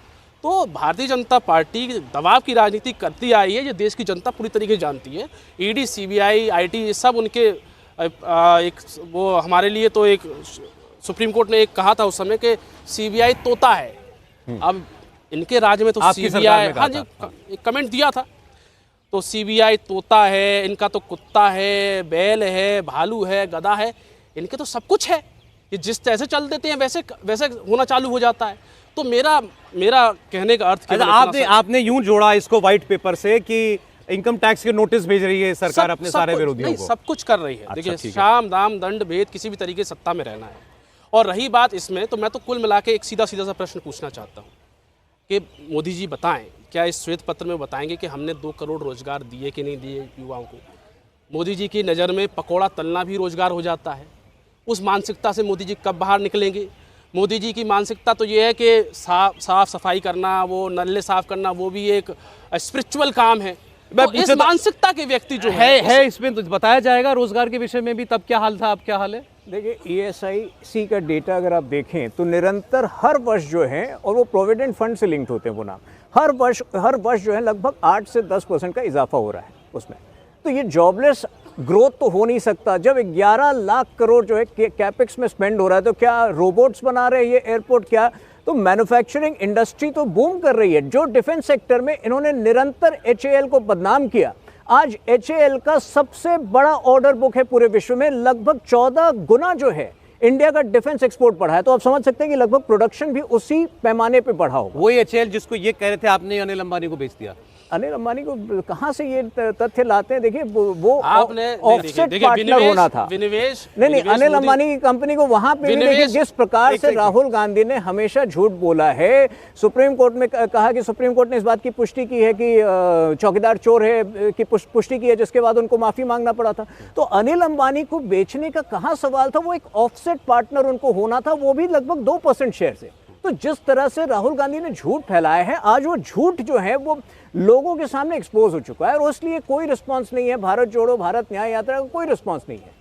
तो भारतीय जनता पार्टी दबाव की राजनीति करती आई है, ये देश की जनता पूरी तरीके से जानती है। ईडी, सीबीआई, आईटी, ये सब उनके एक वो हमारे लिए तो एक सुप्रीम कोर्ट ने एक कहा था उस समय कि सीबीआई तोता है। अब इनके राज्य में तो सीबीआई, हाँ जी, एक कमेंट दिया था, तो सीबीआई तोता है, इनका तो कुत्ता है, बैल है, भालू है, गधा है, इनके तो सब कुछ है। ये जिस तरह से चल देते हैं वैसे होना चालू हो जाता है। तो मेरा कहने का अर्थ आपने यूं जोड़ा इसको व्हाइट पेपर से कि इनकम टैक्स के नोटिस भेज रही है सरकार अपने सारे विरोधियों को। सब कुछ कर रही है। देखिए, साम दाम दंड भेद किसी भी तरीके से सत्ता में रहना है। और रही बात इसमें, तो मैं तो कुल मिला के एक सीधा सा प्रश्न पूछना चाहता हूँ कि मोदी जी बताएं, क्या इस श्वेत पत्र में बताएंगे कि हमने 2 करोड़ रोजगार दिए कि नहीं दिए युवाओं को? मोदी जी की नज़र में पकौड़ा तलना भी रोजगार हो जाता है। उस मानसिकता से मोदी जी कब बाहर निकलेंगे? मोदी जी की मानसिकता तो ये है कि साफ सफाई करना, वो नल्ले साफ करना, वो भी एक स्पिरिचुअल काम है। तो इस मानसिकता के व्यक्ति जो है इसमें तो बताया जाएगा रोजगार के विषय में भी, तब क्या हाल था, अब क्या हाल है? देखिए, ESIC का डेटा अगर आप देखें तो निरंतर हर वर्ष जो है, और वो प्रोविडेंट फंड से लिंक्ड होते हैं वो नाम, हर वर्ष जो है लगभग 8 से 10% का इजाफा हो रहा है उसमें। तो ये जॉबलेस ग्रोथ तो हो नहीं सकता। जब 11 लाख करोड़ जो है कैपेक्स में स्पेंड हो रहा है, तो क्या रोबोट्स बना रहे हैं ये एयरपोर्ट? क्या तो मैन्युफैक्चरिंग इंडस्ट्री तो बूम कर रही है। जो डिफेंस सेक्टर में इन्होंने निरंतर HAL को बदनाम किया, आज HAL का सबसे बड़ा ऑर्डर बुक है पूरे विश्व में, लगभग 14 गुना जो है इंडिया का डिफेंस एक्सपोर्ट बढ़ा है। तो आप समझ सकते हैं कि लगभग प्रोडक्शन भी उसी पैमाने पे बढ़ा होगा। वही HAL जिसको ये कह रहे थे आपने अनिल अंबानी को बेच दिया। अनिल अंबानी को कहां से ये तथ्य लाते हैं? देखिए, वो ऑफसेट पार्टनर होना था। नहीं, अनिल अंबानी की कंपनी को वहां पे भी देखिए, जिस प्रकार से राहुल गांधी ने हमेशा झूठ बोला है। सुप्रीम कोर्ट में कहा कि सुप्रीम कोर्ट ने इस बात की पुष्टि की है कि चौकीदार चोर है, की पुष्टि की है, जिसके बाद उनको माफी मांगना पड़ा था। तो अनिल अंबानी को बेचने का कहां सवाल था? वो एक ऑफसेट पार्टनर उनको होना था, वो भी लगभग 2% शेयर से। तो जिस तरह से राहुल गांधी ने झूठ फैलाया है, आज वो झूठ जो है वो लोगों के सामने एक्सपोज हो चुका है, और उसलिए कोई रिस्पांस नहीं है। भारत जोड़ो, भारत न्याय यात्रा का कोई रिस्पांस नहीं है।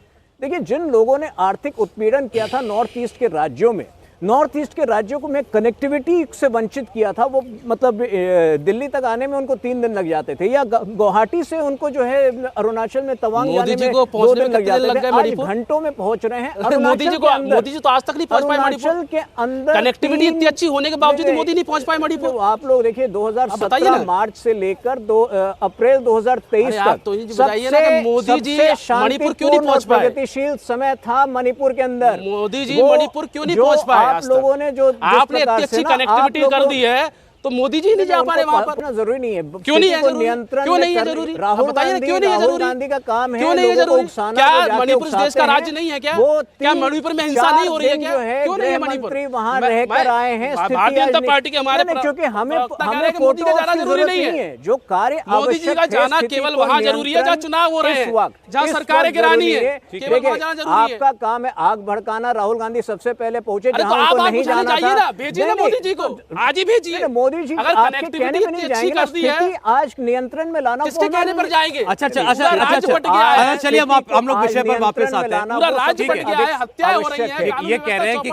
देखिए, जिन लोगों ने आर्थिक उत्पीड़न किया था नॉर्थ ईस्ट के राज्यों में, नॉर्थ ईस्ट के राज्यों को मैं कनेक्टिविटी से वंचित किया था, वो मतलब दिल्ली तक आने में उनको 3 दिन लग जाते थे, या गुवाहाटी से उनको जो है अरुणाचल में तवांग जाने में 2 दिन लग जाते थे। आज घंटों में पहुंच रहे हैं। मोदी जी तो आज तक नहीं पहुंच पाए मणिपुर के अंदर। कनेक्टिविटी इतनी अच्छी होने के बावजूद मोदी नहीं पहुंच पाए मणिपुर। तो आप लोग देखिए, 2017 मार्च से लेकर अप्रैल 2023 तक तो बताइए ना कि मोदी जी मणिपुर क्यों नहीं पहुंच पाए? प्रगतिशील समय था मणिपुर के अंदर। मोदी जी मणिपुर क्यों नहीं पहुंच पाए? आप लोगों ने जो आपने इतनी अच्छी कनेक्टिविटी कर दी है, तो मोदी जी नहीं जा पा रहे वहां पर। जरूरी नहीं है। क्यों नहीं है जरूरी? नियंत्रण क्यों नहीं है जरूरी? राहुल गांधी का काम है। क्यों नहीं है जरूरी? क्या मणिपुर देश का राज्य नहीं है? क्या मणिपुर में हिंसा नहीं हो रही है? क्या क्यों नहीं है मणिपुर? वहां रहकर आए हैं। भारतीय जनता पार्टी के हमारे, क्योंकि हमें मोदी का जाना जरूरी नहीं है। जो कार्य मोदी जी का जाना केवल वहां जरूरी है जहाँ चुनाव हो रहे हैं, जहाँ सरकारें गिरानी है, केवल वहां जाना जरूरी है। आपका काम है आग भड़काना। राहुल गांधी सबसे पहले पहुंचे जहां उनको नहीं जाना था। भेजिए ना मोदी जी को, आज ही भेजिए। मोदी जी कहने में नहीं जाएंगे, स्थिति आज नियंत्रण में लाना। किसके कहने पर जाएंगे? अच्छा, चलिए हम लोग विषय पर वापस आते हैं। पूरा राज्य फट गया है, हत्याएं हो रही हैं। ये कह रहे हैं कि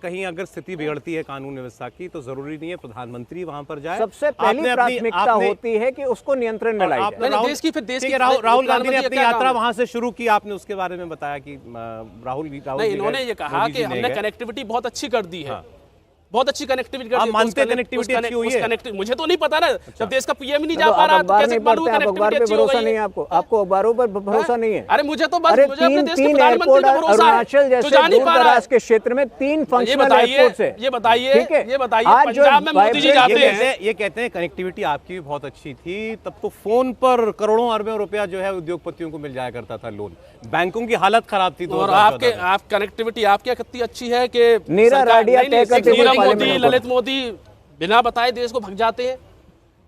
कहीं अगर स्थिति बिगड़ती है कानून व्यवस्था की, तो जरूरी नहीं है प्रधानमंत्री वहां पर जाए। सबसे पहली प्राथमिकता होती है कि उसको नियंत्रण में लाई जाए। राहुल गांधी ने अपनी यात्रा वहां से शुरू की, आपने उसके बारे में बताया कि राहुल इन्होंने ये कहा कि हमने कनेक्टिविटी बहुत अच्छी कर दी है, बहुत अच्छी कनेक्टिविटी आप मानते हैं कनेक्टिविटी अच्छी हुई है? मुझे तो नहीं पता ना, जब देश का पीएम ही नहीं जा पा रहा तो कैसे मालूम कनेक्टिविटी अच्छी हो गई है? आपको अखबारों पर भरोसा नहीं है? अरे मुझे तो बस मुझे अपने देश के प्रधानमंत्री पर भरोसा है, अरुणाचल जो जा नहीं पा रहा है के क्षेत्र में 3 फंक्शनल एयरपोर्ट्स है। ये बताइए पंजाब में मोदी जी जाते हैं, ये कहते हैं कनेक्टिविटी आपकी भी बहुत अच्छी थी, तब तो फोन पर करोड़ों अरबों रुपया जो है उद्योगपतियों को मिल जाया करता था लोन, बैंकों की हालत खराब थी। और आप कनेक्टिविटी आपकी कितनी अच्छी है कि नीरव राडिया मोदी, ललित मोदी बिना बताए देश को भग जाते हैं।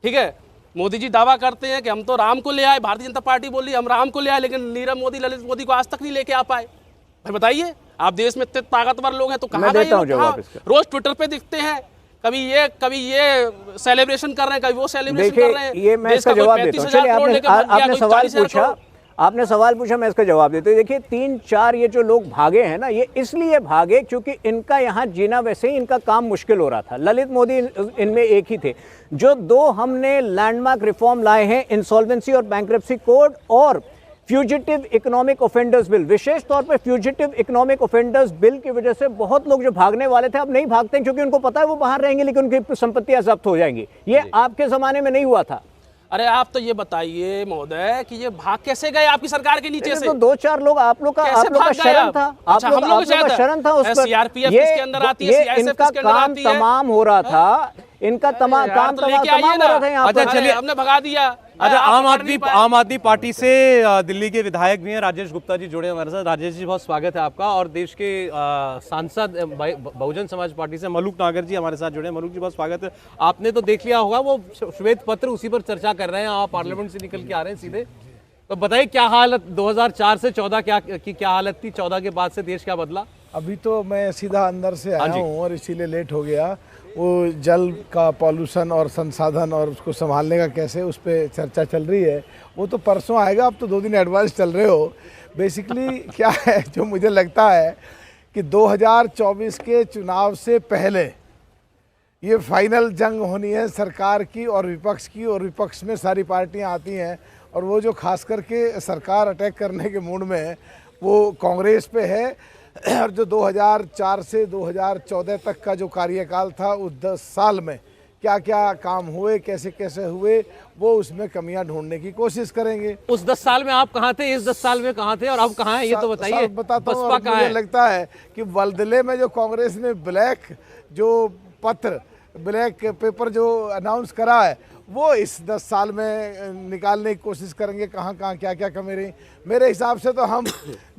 ठीक है, मोदी जी दावा करते हैं कि हम तो राम को ले आए, भारतीय जनता पार्टी बोली हम राम को ले आए, लेकिन नीरव मोदी, ललित मोदी को आज तक नहीं लेके आ पाए। भाई बताइए, आप देश में इतने ताकतवर लोग हैं तो कहाँ मैं गए देता हूं ये लोग? जवाब कहाँ? इसका। रोज ट्विटर पे दिखते हैं, कभी ये सेलिब्रेशन कर रहे हैं, कभी वो सेलिब्रेशन कर रहे हैं। देखिए, ये मैं देश इसका का कोई जवाब देता हूँ। 35,000 चलिए, करोड़ लेके भाग गया, आपने कोई सवाल 40,000 पूछा, करोड़। आपने सवाल पूछा, मैं इसका जवाब देता हूँ। देखिए 3-4 ये जो लोग भागे हैं ना, ये इसलिए भागे क्योंकि इनका यहाँ जीना, वैसे ही इनका काम मुश्किल हो रहा था। ललित मोदी इनमें एक ही थे। जो 2 हमने लैंडमार्क रिफॉर्म लाए हैं, इंसॉल्वेंसी और बैंक्रप्सी कोड और फ्यूजिटिव इकोनॉमिक ऑफेंडर्स बिल, विशेष तौर पे फ्यूजिटिव इकोनॉमिक ऑफेंडर्स बिल की वजह से बहुत लोग जो भागने वाले थे अब नहीं भागते, क्योंकि उनको पता है वो बाहर रहेंगे लेकिन उनकी संपत्तियां जब्त हो जाएंगी। ये आपके जमाने में नहीं हुआ था। अरे आप तो ये बताइए महोदय कि ये भाग कैसे गए आपकी सरकार के नीचे से? तो 2-4 लोग आप लोग का कैसे भाग गए शरण आप? था, अच्छा, हम लोग का शरण था उस पर। सीआरपीएफ किसके अंदर आती है, सीआईएसएफ इनका किसके अंदर काम आती है? तमाम हो रहा था, इनका तमाम यार, काम तो लेके आइए तमाम हो रहा था यहाँ अच्छा, पर। चलिए, हमने भगा दिया। अच्छा, आप कर नहीं पाए। आम आदमी पार्टी से दिल्ली के विधायक भी हैं, राजेश गुप्ता जी जुड़े हैं हमारे साथ। राजेश जी, बहुत स्वागत है आपका। और देश के सांसद बहुजन समाज पार्टी से मलूक नागर जी हमारे साथ जुड़े हैं। मलूक जी, बहुत स्वागत है। आपने तो देख लिया होगा वो श्वेत पत्र, उसी पर चर्चा कर रहे हैं। आप पार्लियामेंट से निकल के आ रहे हैं सीधे, तो बताइए क्या हालत 2004 से 14 क्या हालत थी, 14 के बाद से देश क्या बदला? अभी तो मैं सीधा अंदर से आया हूँ और इसीलिए लेट हो गया। वो जल का पॉल्यूशन और संसाधन और उसको संभालने का कैसे, उस पर चर्चा चल रही है। वो तो परसों आएगा, अब तो 2 दिन एडवांस चल रहे हो। बेसिकली क्या है जो मुझे लगता है कि 2024 के चुनाव से पहले ये फाइनल जंग होनी है सरकार की और विपक्ष की, और विपक्ष में सारी पार्टियां आती हैं, और वो जो खास करके सरकार अटैक करने के मूड में है वो कांग्रेस पे है। और जो 2004 से 2014 तक का जो कार्यकाल था, उस 10 साल में क्या क्या काम हुए, कैसे कैसे हुए, वो उसमें कमियां ढूंढने की कोशिश करेंगे। उस 10 साल में आप कहाँ थे, इस 10 साल में कहाँ थे, और अब कहाँ हैं, ये तो बताइए। बताता हूँ। बसपा कहाँ मुझे है? लगता है कि बल्दले में जो कांग्रेस ने ब्लैक पेपर जो अनाउंस करा है, वो इस 10 साल में निकालने की कोशिश करेंगे कहाँ कहाँ क्या क्या कमी रही। मेरे हिसाब से तो हम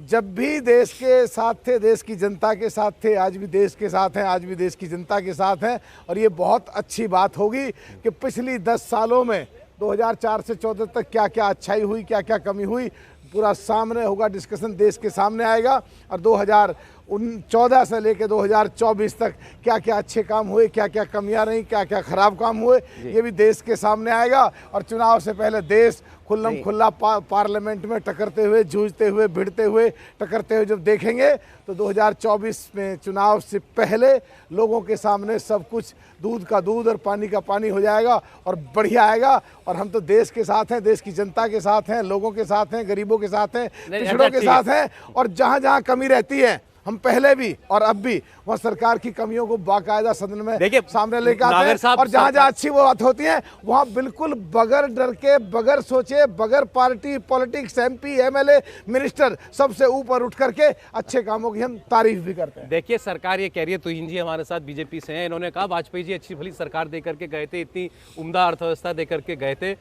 जब भी देश के साथ थे, देश की जनता के साथ थे, आज भी देश के साथ हैं, आज भी देश की जनता के साथ हैं। और ये बहुत अच्छी बात होगी कि पिछली 10 सालों में 2004 से 14 तक क्या क्या अच्छाई हुई, क्या क्या कमी हुई, पूरा सामने होगा, डिस्कशन देश के सामने आएगा। और 2014 से लेकर 2024 तक क्या क्या अच्छे काम हुए, क्या क्या कमियां रही, क्या क्या खराब काम हुए, ये भी देश के सामने आएगा। और चुनाव से पहले देश खुल्लम खुल्ला पार्लियामेंट में टकरते हुए, जूझते हुए, भिड़ते हुए, टकरते हुए जब देखेंगे तो 2024 में चुनाव से पहले लोगों के सामने सब कुछ दूध का दूध और पानी का पानी हो जाएगा और बढ़िया आएगा। और हम तो देश के साथ हैं, देश की जनता के साथ हैं, लोगों के साथ हैं, गरीबों के साथ हैं, पिछड़ों के साथ हैं। और जहाँ जहाँ कमी रहती है, हम पहले भी और अब भी वहाँ सरकार की कमियों को बाकायदा सदन में सामने लेकर आते हैं। और जहाँ जहाँ अच्छी बात होती है वहाँ बिल्कुल बगैर डर के, बगैर सोचे, बगैर party politics, MP, MLA, minister सबसे ऊपर उठ करके अच्छे कामों की हम तारीफ भी करते हैं। देखिए, सरकार ये कह रही है, तुहिन जी हमारे साथ बीजेपी से हैं, इन्होंने कहा वाजपेयी जी अच्छी भली सरकार दे करके गए थे, इतनी उम्दा अर्थव्यवस्था दे करके गए थे।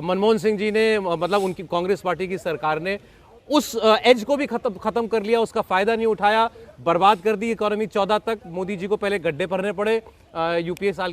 मनमोहन सिंह जी ने, मतलब उनकी कांग्रेस पार्टी की सरकार ने उस एज को भी खत्म कर लिया, उसका फायदा नहीं उठाया, बर्बाद कर दी इकोनॉमी। 14 तक मोदी जी को पहले गड्ढे भरने पड़े यूपीए सरकार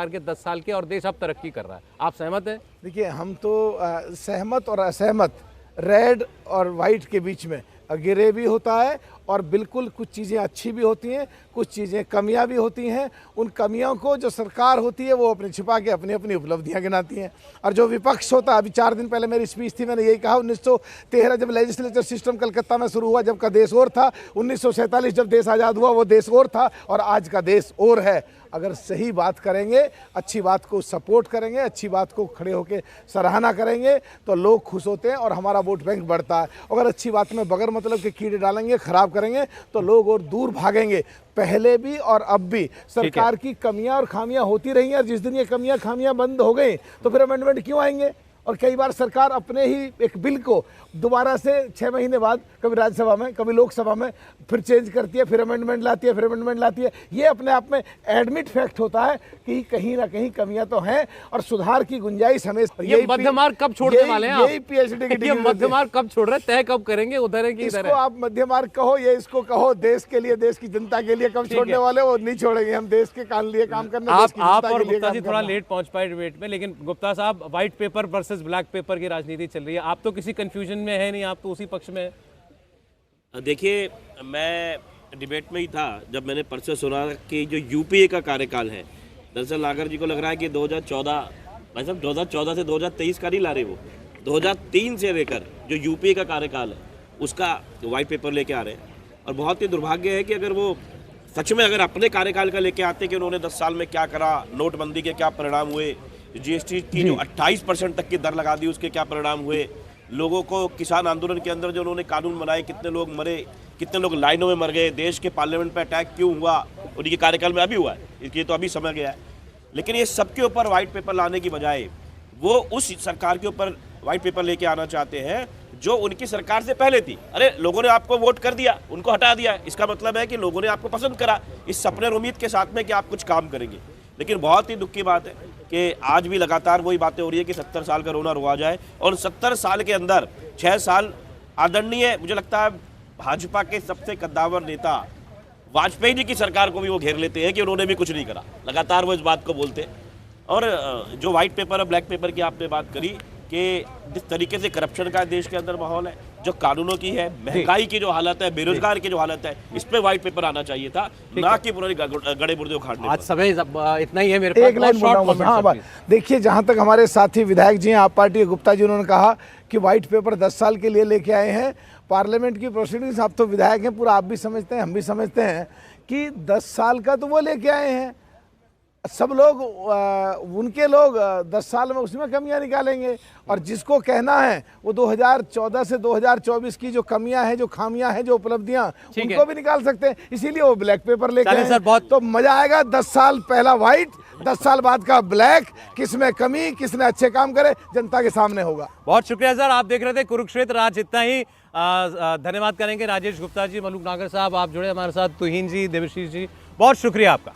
के 10 साल के, और देश अब तरक्की कर रहा है। आप सहमत हैं? देखिए, हम तो सहमत और असहमत, रेड और वाइट के बीच में ग्रे भी होता है। और बिल्कुल कुछ चीज़ें अच्छी भी होती हैं, कुछ चीज़ें कमियां भी होती हैं। उन कमियों को जो सरकार होती है वो अपने छिपा के अपनी अपनी उपलब्धियां गिनाती हैं। और जो विपक्ष होता है, अभी 4 दिन पहले मेरी स्पीच थी, मैंने यही कहा, 1913 जब लेजिस्लेचर सिस्टम कलकत्ता में शुरू हुआ, जब का देश और था, 1947 जब देश आज़ाद हुआ, वो देश और था, और आज का देश और है। अगर सही बात करेंगे, अच्छी बात को सपोर्ट करेंगे, अच्छी बात को खड़े होकर सराहना करेंगे, तो लोग खुश होते हैं और हमारा वोट बैंक बढ़ता है। अगर अच्छी बात में बगैर मतलब के कीड़े डालेंगे, खराब करेंगे, तो लोग और दूर भागेंगे। पहले भी और अब भी सरकार की कमियां और खामियां होती रही हैं, और जिस दिन ये कमियां खामियां बंद हो गई तो फिर अमेंडमेंट क्यों आएंगे? और कई बार सरकार अपने ही एक बिल को दोबारा से 6 महीने बाद, कभी राज्यसभा में, कभी लोकसभा में, फिर चेंज करती है, फिर अमेंडमेंट लाती है, फिर अमेंडमेंट लाती है। ये अपने आप में एडमिट फैक्ट होता है कि कहीं ना कहीं कमियां तो हैं और सुधार की गुंजाइश हमेशा। ये मध्य मार्ग कब छोड़ने वाले हैं आप? यही PhD की ये मध्य मार्ग कब छोड़ रहे हैं, तय कब करेंगे, उधर है कि इधर है? इसको आप मध्य मार्ग कहो, ये इसको कहो देश के लिए, देश की जनता के लिए कब छोड़ने वाले, वो नहीं छोड़ेंगे। हम देश के लिए काम करना। आप और गुप्ता जी थोड़ा लेट पहुंच पाए डिबेट में, लेकिन गुप्ता साहब, white paper versus black pepper की राजनीति चल रही है, आप तो किसी कंफ्यूजन में है नहीं, आप तो उसी पक्ष में है। देखिए, मैं डिबेट में ही था जब मैंने परसों सुना कि जो यूपीए का कार्यकाल है, दरअसल नागर जी को लग रहा है कि 2014, भाई साहब 2014 से 2023 का नहीं ला रहे, वो 2003 से लेकर जो यूपीए का कार्यकाल है उसका वाइट पेपर लेके आ रहे हैं। और बहुत ही दुर्भाग्य है कि अगर वो सच में अगर अपने कार्यकाल का लेके आते कि उन्होंने 10 साल में क्या करा, नोटबंदी के क्या परिणाम हुए, जीएसटी की जो 28% तक की दर लगा दी उसके क्या परिणाम हुए, लोगों को किसान आंदोलन के अंदर जो उन्होंने कानून बनाए, कितने लोग मरे, कितने लोग लाइनों में मर गए, देश के पार्लियामेंट पर अटैक क्यों हुआ, उनके कार्यकाल में अभी हुआ है, इसलिए तो अभी समय गया है। लेकिन ये सबके ऊपर वाइट पेपर लाने की बजाय वो उस सरकार के ऊपर वाइट पेपर लेके आना चाहते हैं जो उनकी सरकार से पहले थी। अरे लोगों ने आपको वोट कर दिया, उनको हटा दिया, इसका मतलब है कि लोगों ने आपको पसंद करा इस सपने और उम्मीद के साथ में कि आप कुछ काम करेंगे। लेकिन बहुत ही दुख की बात है कि आज भी लगातार वही बातें हो रही है कि 70 साल का रोना रुआ जाए, और 70 साल के अंदर 6 साल आदरणीय, मुझे लगता है भाजपा के सबसे कद्दावर नेता वाजपेयी जी की सरकार को भी वो घेर लेते हैं कि उन्होंने भी कुछ नहीं करा, लगातार वो इस बात को बोलते हैं। और जो वाइट पेपर और ब्लैक पेपर की आपने बात करी कि जिस तरीके से करप्शन का देश के अंदर माहौल है, जो कानूनों की है, महंगाई की जो हालत है, बेरोजगार की जो हालत है, इस पे वाइट पेपर आना चाहिए था, ना कि पुरानी गड़े मुर्दे उखाड़ने। आज समय इतना ही है मेरे पास। एक लाइन बहुत बोलना short हूं, हाँ, comments हैं, देखिए, जहां तक हमारे साथी विधायक जी हैं, आप पार्टी के गुप्ता जी, उन्होंने कहा कि व्हाइट पेपर 10 साल के लिए लेके आए हैं। पार्लियामेंट की प्रोसीडिंग्स, आप तो विधायक हैं, पूरा आप भी समझते हैं, हम भी समझते हैं कि 10 साल का तो वो लेके आए हैं, सब लोग उनके लोग 10 साल में उसमें कमियां निकालेंगे, और जिसको कहना है वो 2014 से 2024 की जो कमियां हैं, जो खामियां हैं, जो उपलब्धियां, उनको भी निकाल सकते हैं, इसीलिए वो ब्लैक पेपर लेके आए सर, बहुत तो मजा आएगा। 10 साल पहला व्हाइट, 10 साल बाद का ब्लैक, किसमें कमी, किसने अच्छे काम करे, जनता के सामने होगा। बहुत शुक्रिया सर, आप देख रहे थे कुरुक्षेत्र। आज इतना ही। धन्यवाद करेंगे राजेश गुप्ता जी, मलूक नागर साहब, आप जुड़े हमारे साथ, तुहीन जी, देवशीष जी, बहुत शुक्रिया आपका।